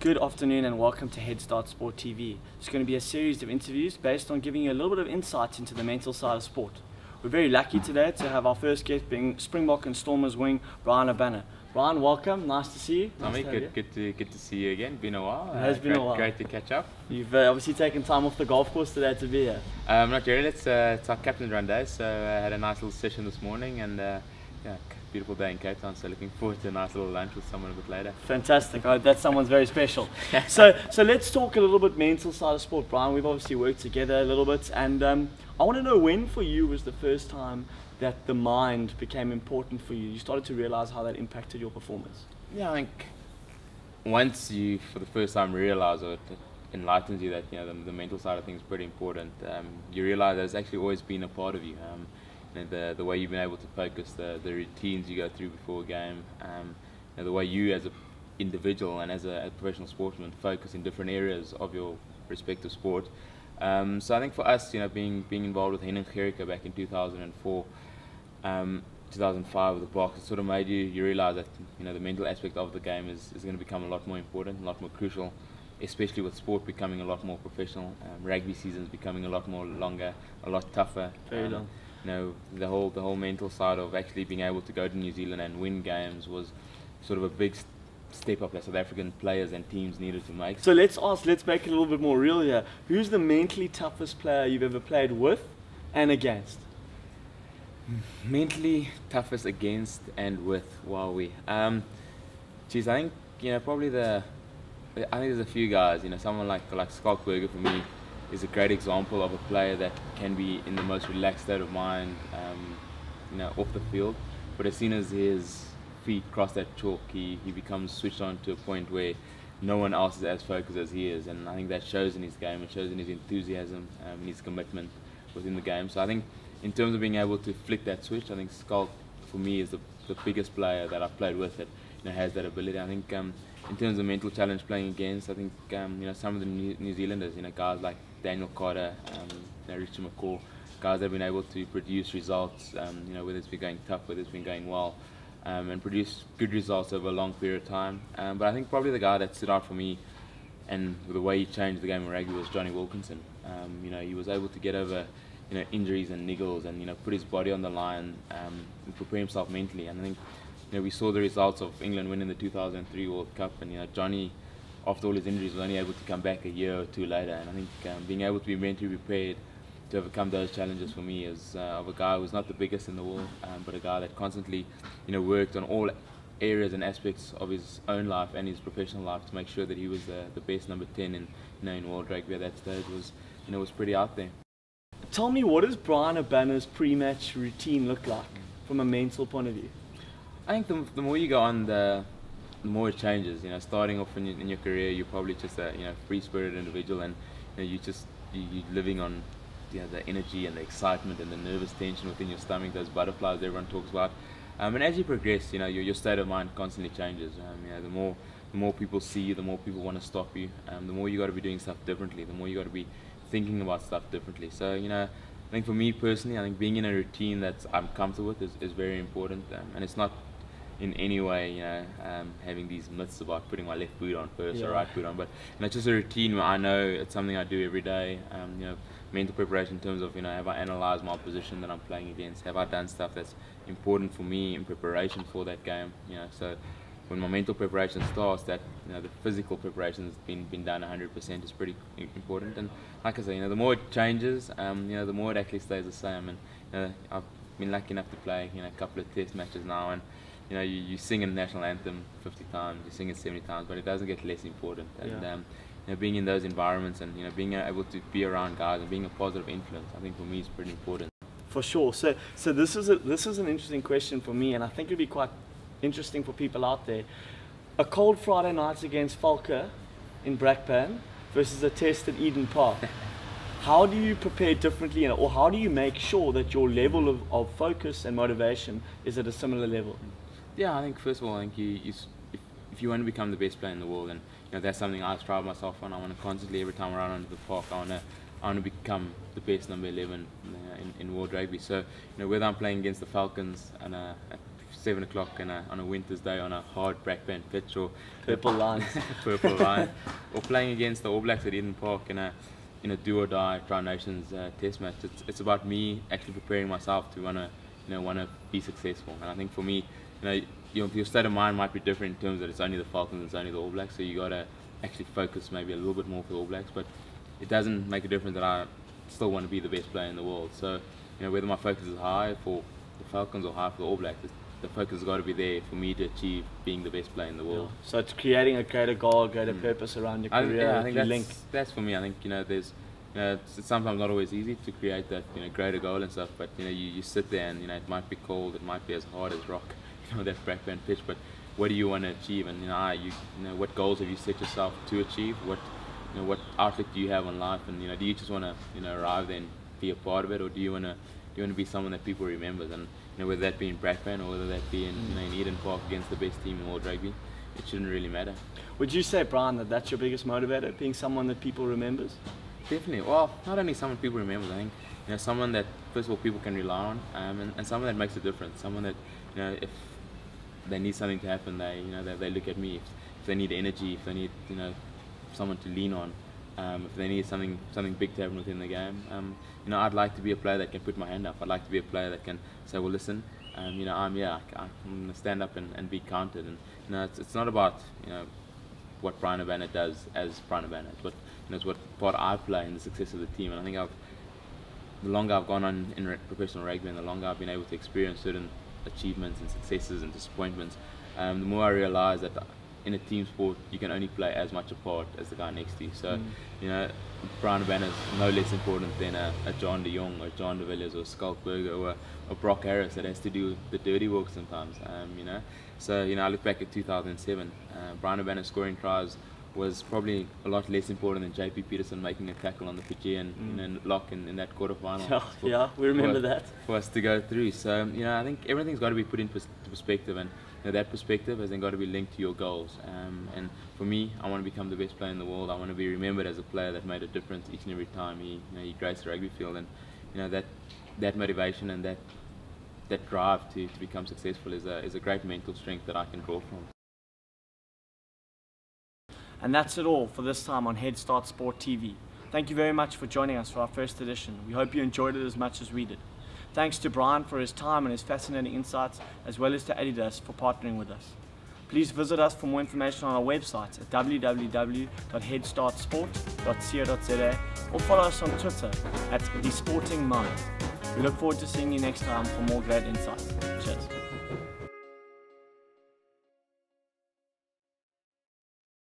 Good afternoon and welcome to Head Start Sport TV. It's going to be a series of interviews based on giving you a little bit of insight into the mental side of sport. We're very lucky today to have our first guest being Springbok and Stormers wing, Bryan Habana. Bryan, welcome. Nice to see you. Tommy, good to see you again. Been a while. It has been a while. Great to catch up. You've obviously taken time off the golf course today to be here. Not really. It's our captain's run day, so I had a nice little session this morning, and yeah, beautiful day in Cape Town. So looking forward to a nice little lunch with someone a bit later. Fantastic. I hope that's someone's very special. So let's talk a little bit mental side of sport, Bryan. We've obviously worked together a little bit, and I want to know when for you was the first time that the mind became important for you. You started to realize how that impacted your performance. Yeah, I think once you, for the first time, realize, or it enlightens you that the mental side of things is pretty important. You realize that it's actually always been a part of you. The way you've been able to focus, the routines you go through before a game, the way you as an individual and as a professional sportsman focus in different areas of your respective sport. So I think for us, being involved with Henning Gericke back in 2004. 2005 with the box, it sort of made you realize that the mental aspect of the game is going to become a lot more important, a lot more crucial, especially with sport becoming a lot more professional. Rugby seasons becoming a lot more longer, a lot tougher. Very long. The whole mental side of actually being able to go to New Zealand and win games was sort of a big step up that South African players and teams needed to make. So let's make it a little bit more real here. Who's the mentally toughest player you've ever played with and against? Mentally toughest against and with, geez, I think probably I think there's a few guys. Someone like Skalkberger for me is a great example of a player that can be in the most relaxed state of mind, off the field. But as soon as his feet cross that chalk, he becomes switched on to a point where no one else is as focused as he is, and I think that shows in his game. It shows in his enthusiasm, and his commitment within the game. So I think, in terms of being able to flick that switch, I think Skalk for me is the biggest player that I've played with that has that ability. I think in terms of mental challenge playing against, I think some of the New Zealanders, guys like Daniel Carter, Richard McCaw, guys that have been able to produce results, whether it's been going tough, whether it's been going well, and produce good results over a long period of time. But I think probably the guy that stood out for me and the way he changed the game of rugby was Johnny Wilkinson. He was able to get over injuries and niggles and put his body on the line and prepare himself mentally. And I think we saw the results of England winning the 2003 World Cup, and Johnny, after all his injuries, was only able to come back a year or two later. And I think being able to be mentally prepared to overcome those challenges for me is of a guy who's not the biggest in the world, but a guy that constantly worked on all areas and aspects of his own life and his professional life to make sure that he was the best number 10 in world rugby at that stage. Was pretty out there. Tell me, what does Bryan Habana's pre-match routine look like from a mental point of view? I think the more you go on, the more it changes. Starting off in your career, you're probably just a free-spirited individual, and you're living on the energy and the excitement and the nervous tension within your stomach, those butterflies everyone talks about. And as you progress, your state of mind constantly changes. The more people see you, the more people want to stop you. The more you got to be doing stuff differently. The more you got to be thinking about stuff differently. So I think for me personally, I think being in a routine that I'm comfortable with is very important. And it's not in any way having these myths about putting my left boot on first or right boot on, but it's just a routine where I know it's something I do every day. Mental preparation in terms of have I analysed my opposition that I'm playing against, have I done stuff that's important for me in preparation for that game. So when my mental preparation starts, that the physical preparation has been done 100% is pretty important. And like I say, the more it changes, the more it actually stays the same. And I've been lucky enough to play a couple of test matches now, and you sing a national anthem 50 times, you sing it 70 times, but it doesn't get less important. And being in those environments and being able to be around guys and being a positive influence, I think for me is pretty important. For sure. So this is an interesting question for me, and I think it'd be quite interesting for people out there. A cold Friday night against Falke in Brakpan versus a test at Eden Park. How do you prepare differently, or how do you make sure that your level of focus and motivation is at a similar level? Yeah, I think first of all, I think if you want to become the best player in the world, and that's something I strive myself on. I want to constantly, every time I run onto the park, I want to become the best number 11 in world rugby. So whether I'm playing against the Falcons and 7 o'clock on a winter's day on a hard Brackburn pitch, or Purple lines. purple line, or playing against the All Blacks at Eden Park in a do or die Tri Nations test match. It's about me actually preparing myself to want to be successful. And I think for me, your state of mind might be different in terms that it's only the Falcons, it's only the All Blacks, so you got to actually focus maybe a little bit more for the All Blacks. But it doesn't make a difference that I still want to be the best player in the world. So whether my focus is high for the Falcons or high for the All Blacks, the focus has got to be there for me to achieve being the best player in the world. Yeah. So it's creating a greater goal, greater purpose around your career. I think that's for me. I think there's it's sometimes not always easy to create that greater goal and stuff. But you sit there and it might be cold, it might be as hard as rock, that Brackburn pitch. But what do you want to achieve? And what goals have you set yourself to achieve? What outlook do you have on life? And do you just want to arrive there and be a part of it, or do you want to be someone that people remember? And whether that be in Brackburn or whether that be in Eden Park against the best team in world rugby, it shouldn't really matter. Would you say, Bryan, that that's your biggest motivator, being someone that people remembers? Definitely. Well, not only someone people remember, I think someone that first of all people can rely on, and someone that makes a difference. Someone that if they need something to happen, they look at me. If they need energy, if they need someone to lean on, if they need something big to happen within the game, I'd like to be a player that can put my hand up. I'd like to be a player that can say, well, listen, I'm going to stand up and be counted. And it's not about what Bryan Habana does as Bryan Habana. It's what it's what part I play in the success of the team. And I think the longer I've gone on in professional rugby, and the longer I've been able to experience certain achievements and successes and disappointments, the more I realise that in a team sport you can only play as much a part as the guy next to you. So Bryan Habana is no less important than a John de Jong or John de Villiers or Skalkberger or Brock Harris that has to do the dirty work sometimes. So I look back at 2007, Bryan Habana scoring tries was probably a lot less important than JP Peterson making a tackle on the Fijian lock in that quarterfinal. Yeah, we remember that. For us to go through. So I think everything's got to be put into perspective, and that perspective has then got to be linked to your goals. And for me, I want to become the best player in the world. I want to be remembered as a player that made a difference each and every time he graced the rugby field. And that motivation and that drive to become successful is a great mental strength that I can draw from. And that's it all for this time on Head Start Sport TV. Thank you very much for joining us for our first edition. We hope you enjoyed it as much as we did. Thanks to Bryan for his time and his fascinating insights, as well as to Adidas for partnering with us. Please visit us for more information on our website at www.headstartsport.co.za or follow us on Twitter at The Sporting Mind. We look forward to seeing you next time for more great insights. Cheers.